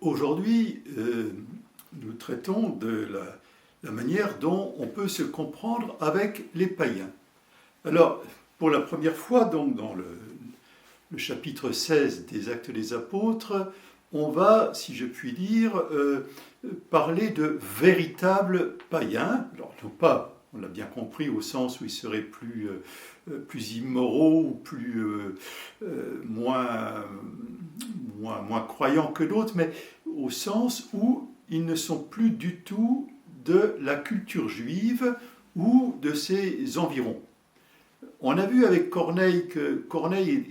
Aujourd'hui, nous traitons de la manière dont on peut se comprendre avec les païens. Alors, pour la première fois, donc, dans le chapitre 16 des Actes des Apôtres, on va, si je puis dire, parler de véritables païens. Alors, non pas, on l'a bien compris, au sens où ils seraient plus immoraux ou moins croyants que d'autres, mais au sens où ils ne sont plus du tout de la culture juive ou de ses environs. On a vu avec Corneille que Corneille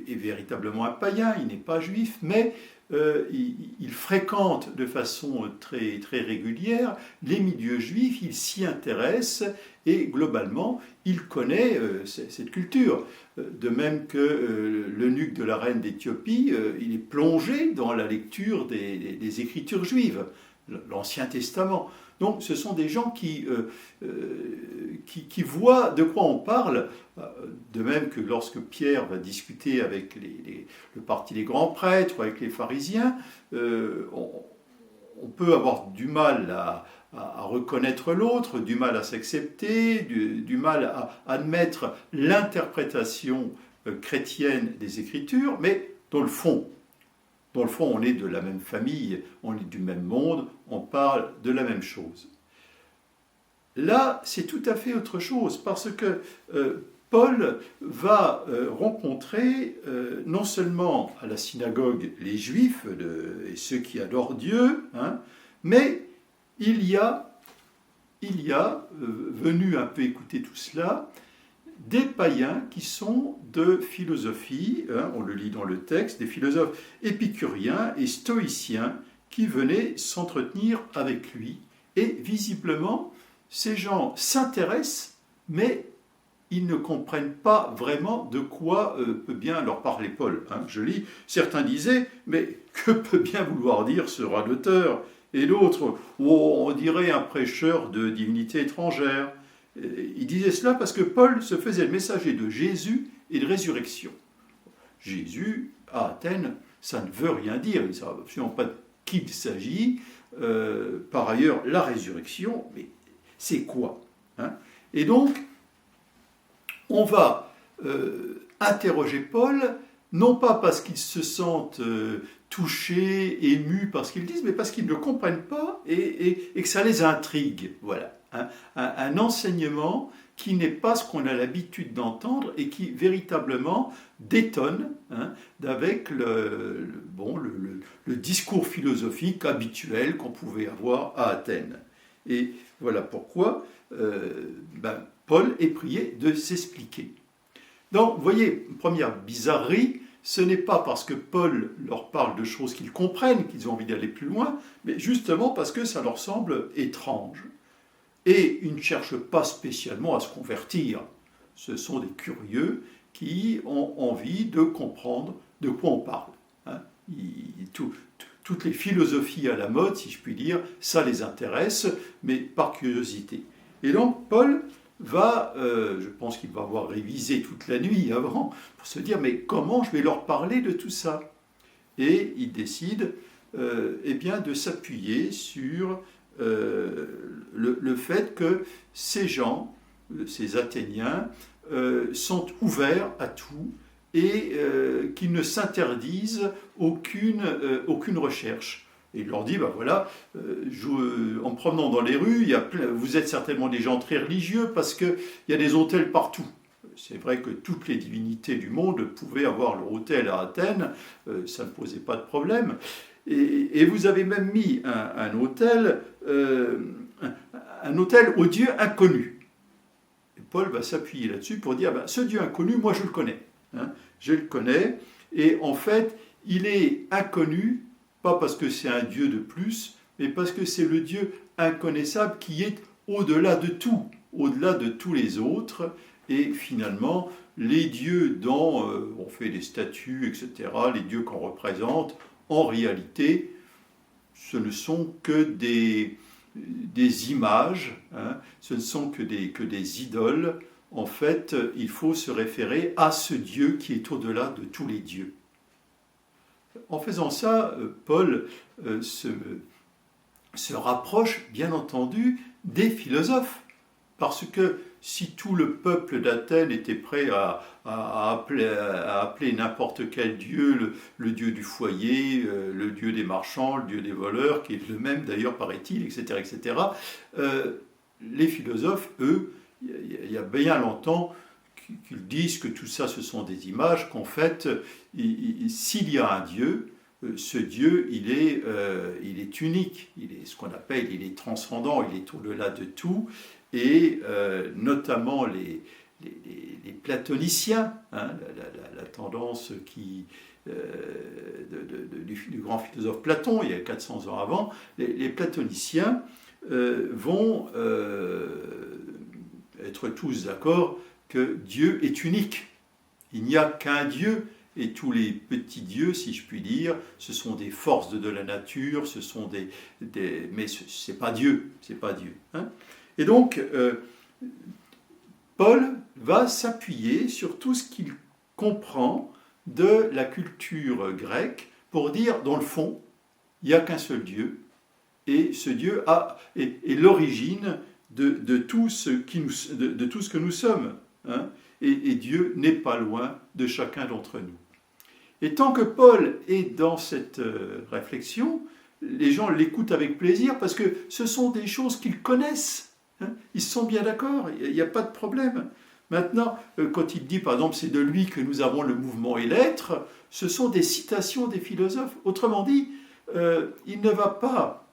est véritablement un païen, il n'est pas juif, mais il fréquente de façon très, très régulière les milieux juifs, il s'y intéresse et globalement il connaît cette culture. De même que l'eunuque de la reine d'Éthiopie, il est plongé dans la lecture des Écritures juives, l'Ancien Testament. Donc ce sont des gens qui voient de quoi on parle, de même que lorsque Pierre va discuter avec le parti des grands prêtres ou avec les pharisiens, on peut avoir du mal à reconnaître l'autre, du mal à s'accepter, du mal à admettre l'interprétation chrétienne des Écritures, mais dans le fond, on est de la même famille, on est du même monde, on parle de la même chose. Là, c'est tout à fait autre chose, parce que Paul va rencontrer non seulement à la synagogue les Juifs et ceux qui adorent Dieu, mais il y a venu un peu écouter tout cela, des païens qui sont de philosophie, on le lit dans le texte, des philosophes épicuriens et stoïciens qui venaient s'entretenir avec lui. Et visiblement, ces gens s'intéressent, mais ils ne comprennent pas vraiment de quoi peut bien leur parler Paul. Je lis, certains disaient, mais que peut bien vouloir dire ce radoteur ? Et d'autres, on dirait un prêcheur de divinité étrangère. Il disait cela parce que Paul se faisait le messager de Jésus et de résurrection. Jésus, à Athènes, ça ne veut rien dire, il ne savent absolument pas de qui il s'agit. Par ailleurs, la résurrection, mais c'est quoi ? Et donc, on va interroger Paul, non pas parce qu'ils se sentent touchés, émus par ce qu'ils disent, mais parce qu'ils ne comprennent pas et que ça les intrigue. Voilà. Un enseignement qui n'est pas ce qu'on a l'habitude d'entendre et qui véritablement détonne avec le discours philosophique habituel qu'on pouvait avoir à Athènes. Et voilà pourquoi Paul est prié de s'expliquer. Donc, vous voyez, une première bizarrerie, ce n'est pas parce que Paul leur parle de choses qu'ils comprennent, qu'ils ont envie d'aller plus loin, mais justement parce que ça leur semble étrange. Et ils ne cherchent pas spécialement à se convertir. Ce sont des curieux qui ont envie de comprendre de quoi on parle. Toutes les philosophies à la mode, si je puis dire, ça les intéresse, mais par curiosité. Et donc Paul va, je pense qu'il va avoir révisé toute la nuit avant, pour se dire, mais comment je vais leur parler de tout ça ? Et il décide de s'appuyer sur le fait que ces gens, ces Athéniens, sont ouverts à tout et qu'ils ne s'interdisent aucune recherche. Et il leur dit, en me promenant dans les rues, vous êtes certainement des gens très religieux parce qu'il y a des autels partout. C'est vrai que toutes les divinités du monde pouvaient avoir leur autel à Athènes, ça ne posait pas de problème. Et vous avez même mis un autel au Dieu inconnu. Et Paul va s'appuyer là-dessus pour dire, ce Dieu inconnu, moi je le connais. Je le connais, et en fait, il est inconnu, pas parce que c'est un Dieu de plus, mais parce que c'est le Dieu inconnaissable qui est au-delà de tout, au-delà de tous les autres, et finalement, les dieux dont on fait des statues, etc., les dieux qu'on représente, en réalité, ce ne sont que des images, ce ne sont que des idoles. En fait, il faut se référer à ce Dieu qui est au-delà de tous les dieux. En faisant ça, Paul se rapproche, bien entendu, des philosophes. Parce que si tout le peuple d'Athènes était prêt à appeler n'importe quel dieu, le dieu du foyer, le dieu des marchands, le dieu des voleurs, qui est le même d'ailleurs, paraît-il, etc., les philosophes, eux, il y a bien longtemps qu'ils disent que tout ça, ce sont des images, qu'en fait, s'il y a un Dieu, ce Dieu, il est unique, il est ce qu'on appelle, il est transcendant, il est au-delà de tout, et notamment les platoniciens, hein, la tendance du grand philosophe Platon, il y a 400 ans avant, les platoniciens vont être tous d'accord que Dieu est unique. Il n'y a qu'un Dieu, et tous les petits dieux, si je puis dire, ce sont des forces de la nature, ce sont mais c'est pas Dieu, c'est pas Dieu. Hein. Et donc, Paul va s'appuyer sur tout ce qu'il comprend de la culture grecque pour dire, dans le fond, il n'y a qu'un seul Dieu, et ce Dieu est l'origine de tout ce que nous sommes. Hein, et Dieu n'est pas loin de chacun d'entre nous. Et tant que Paul est dans cette réflexion, les gens l'écoutent avec plaisir parce que ce sont des choses qu'ils connaissent. Hein, ils sont bien d'accord, il n'y a pas de problème. Maintenant, quand il dit par exemple c'est de lui que nous avons le mouvement et l'être, ce sont des citations des philosophes. Autrement dit, il ne va pas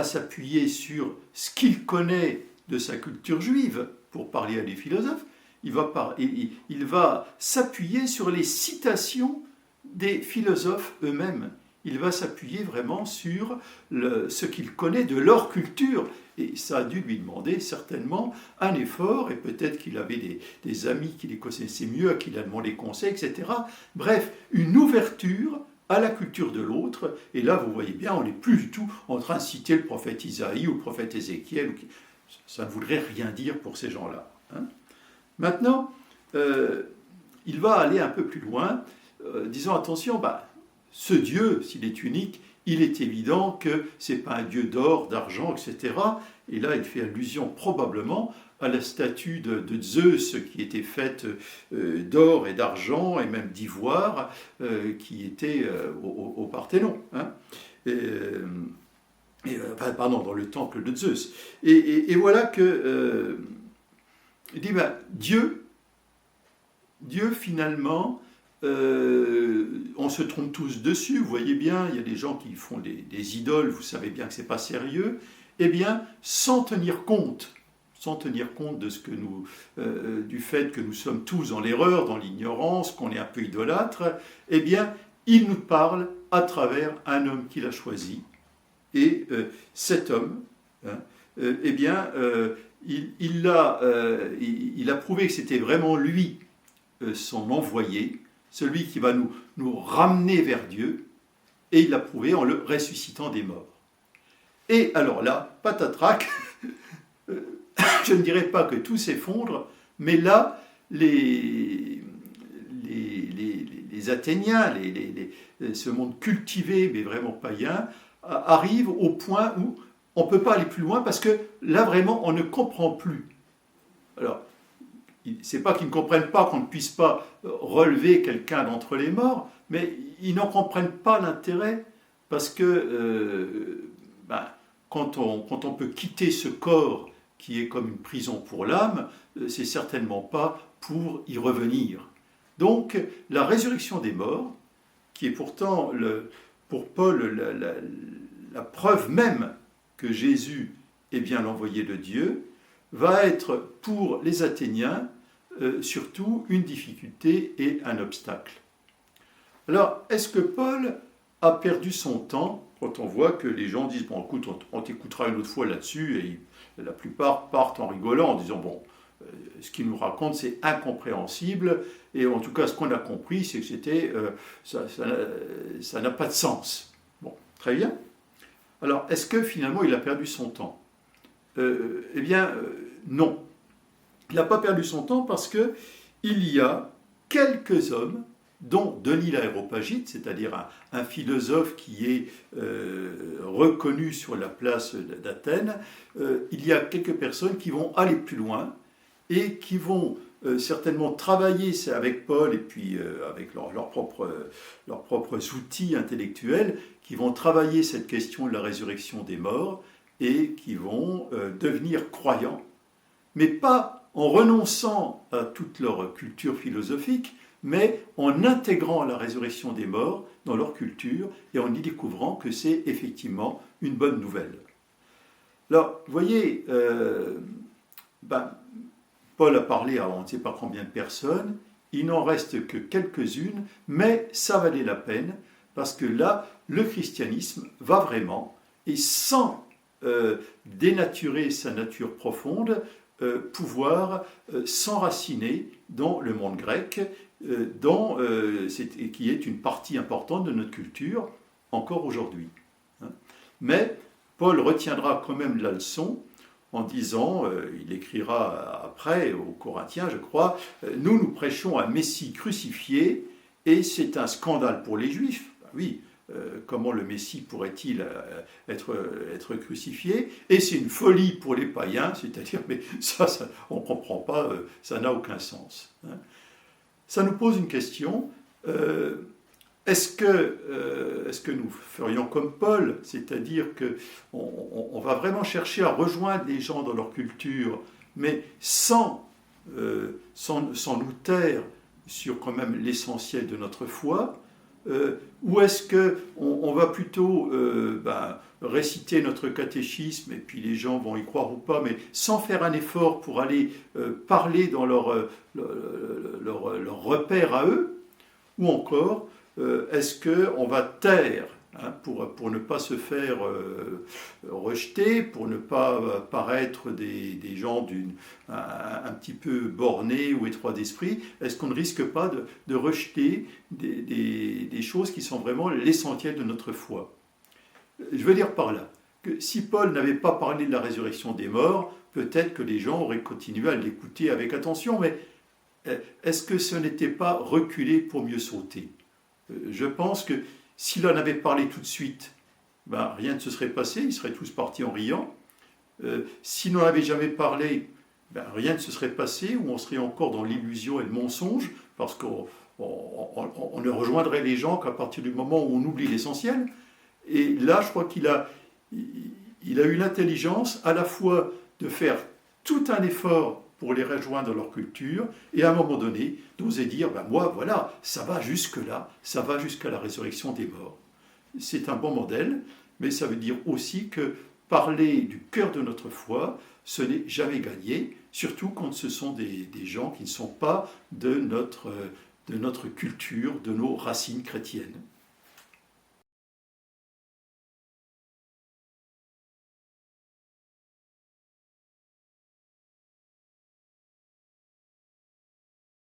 s'appuyer sur ce qu'il connaît de sa culture juive pour parler à des philosophes, il va s'appuyer sur les citations des philosophes eux-mêmes. Il va s'appuyer vraiment sur ce qu'il connaît de leur culture. Et ça a dû lui demander certainement un effort, et peut-être qu'il avait des amis qui les connaissaient mieux, à qui il a demandé conseil, etc. Bref, une ouverture à la culture de l'autre. Et là, vous voyez bien, on n'est plus du tout en train de citer le prophète Isaïe ou le prophète Ézéchiel. Ça ne voudrait rien dire pour ces gens-là. Hein. Maintenant, il va aller un peu plus loin, disant attention, ce Dieu, s'il est unique, il est évident que ce n'est pas un Dieu d'or, d'argent, etc. Et là, il fait allusion probablement à la statue de Zeus qui était faite d'or et d'argent et même d'ivoire qui était au Parthénon. Hein. Pardon, dans le temple de Zeus. Et voilà que il dit, Dieu finalement, on se trompe tous dessus, vous voyez bien, il y a des gens qui font des idoles, vous savez bien que ce n'est pas sérieux, eh bien, sans tenir compte de ce que du fait que nous sommes tous dans l'erreur, dans l'ignorance, qu'on est un peu idolâtre, eh bien, il nous parle à travers un homme qu'il a choisi, et cet homme, hein, eh bien, il a prouvé que c'était vraiment lui, son envoyé, celui qui va nous ramener vers Dieu, et il l'a prouvé en le ressuscitant des morts. Et alors là, patatrac, je ne dirais pas que tout s'effondre, mais là, les Athéniens, ce monde cultivé, mais vraiment païen, arrivent au point où on ne peut pas aller plus loin parce que là, vraiment, on ne comprend plus. Alors, c'est pas qu'ils ne comprennent pas qu'on ne puisse pas relever quelqu'un d'entre les morts, mais ils n'en comprennent pas l'intérêt parce que quand on peut quitter ce corps qui est comme une prison pour l'âme, c'est certainement pas pour y revenir. Donc, la résurrection des morts, qui est pourtant pour Paul la preuve même que Jésus est bien l'envoyé de Dieu, va être pour les Athéniens surtout une difficulté et un obstacle. Alors, est-ce que Paul a perdu son temps quand on voit que les gens disent « Bon, écoute, on t'écoutera une autre fois là-dessus » et la plupart partent en rigolant en disant « Bon, ce qu'il nous raconte, c'est incompréhensible, et en tout cas, ce qu'on a compris, c'est que ça n'a pas de sens. » Bon, très bien. Alors, est-ce que finalement, il a perdu son temps ? Eh bien, non. Il n'a pas perdu son temps parce qu'il y a quelques hommes dont Denis l'Aréopagite, c'est-à-dire un philosophe qui est reconnu sur la place d'Athènes, il y a quelques personnes qui vont aller plus loin et qui vont certainement travailler avec Paul et puis avec leurs propres outils intellectuels, qui vont travailler cette question de la résurrection des morts et qui vont devenir croyants, mais pas en renonçant à toute leur culture philosophique, mais en intégrant la résurrection des morts dans leur culture et en y découvrant que c'est effectivement une bonne nouvelle. Alors, vous voyez, Paul a parlé à on ne sait pas combien de personnes, il n'en reste que quelques-unes, mais ça valait la peine, parce que là, le christianisme va vraiment, et sans dénaturer sa nature profonde, pouvoir s'enraciner dans le monde grec, qui est une partie importante de notre culture encore aujourd'hui. Mais Paul retiendra quand même la leçon en disant, il écrira après aux Corinthiens, je crois, nous prêchons un Messie crucifié et c'est un scandale pour les Juifs. Ben oui, comment le Messie pourrait-il être crucifié? Et c'est une folie pour les païens, c'est-à-dire, mais ça on ne comprend pas, ça n'a aucun sens. Ça nous pose une question, est-ce que nous ferions comme Paul, c'est-à-dire qu'on va vraiment chercher à rejoindre les gens dans leur culture, mais sans nous taire sur quand même l'essentiel de notre foi, ou est-ce qu'on va plutôt réciter notre catéchisme et puis les gens vont y croire ou pas, mais sans faire un effort pour aller parler dans leur repère à eux, ou encore est-ce qu'on va taire pour ne pas se faire rejeter, pour ne pas paraître des gens un petit peu bornés ou étroits d'esprit? Est-ce qu'on ne risque pas de rejeter des choses qui sont vraiment l'essentiel de notre foi? Je veux dire par là que si Paul n'avait pas parlé de la résurrection des morts, peut-être que les gens auraient continué à l'écouter avec attention, mais est-ce que ce n'était pas reculer pour mieux sauter? Je pense que s'il en avait parlé tout de suite, rien ne se serait passé, ils seraient tous partis en riant. S'il n'en avait jamais parlé, rien ne se serait passé, ou on serait encore dans l'illusion et le mensonge, parce qu'on ne rejoindrait les gens qu'à partir du moment où on oublie l'essentiel. Et là, je crois qu'il a eu l'intelligence à la fois de faire tout un effort pour les rejoindre dans leur culture, et à un moment donné, d'oser dire, moi, voilà, ça va jusque-là, ça va jusqu'à la résurrection des morts. C'est un bon modèle, mais ça veut dire aussi que parler du cœur de notre foi, ce n'est jamais gagné, surtout quand ce sont des gens qui ne sont pas de notre culture, de nos racines chrétiennes.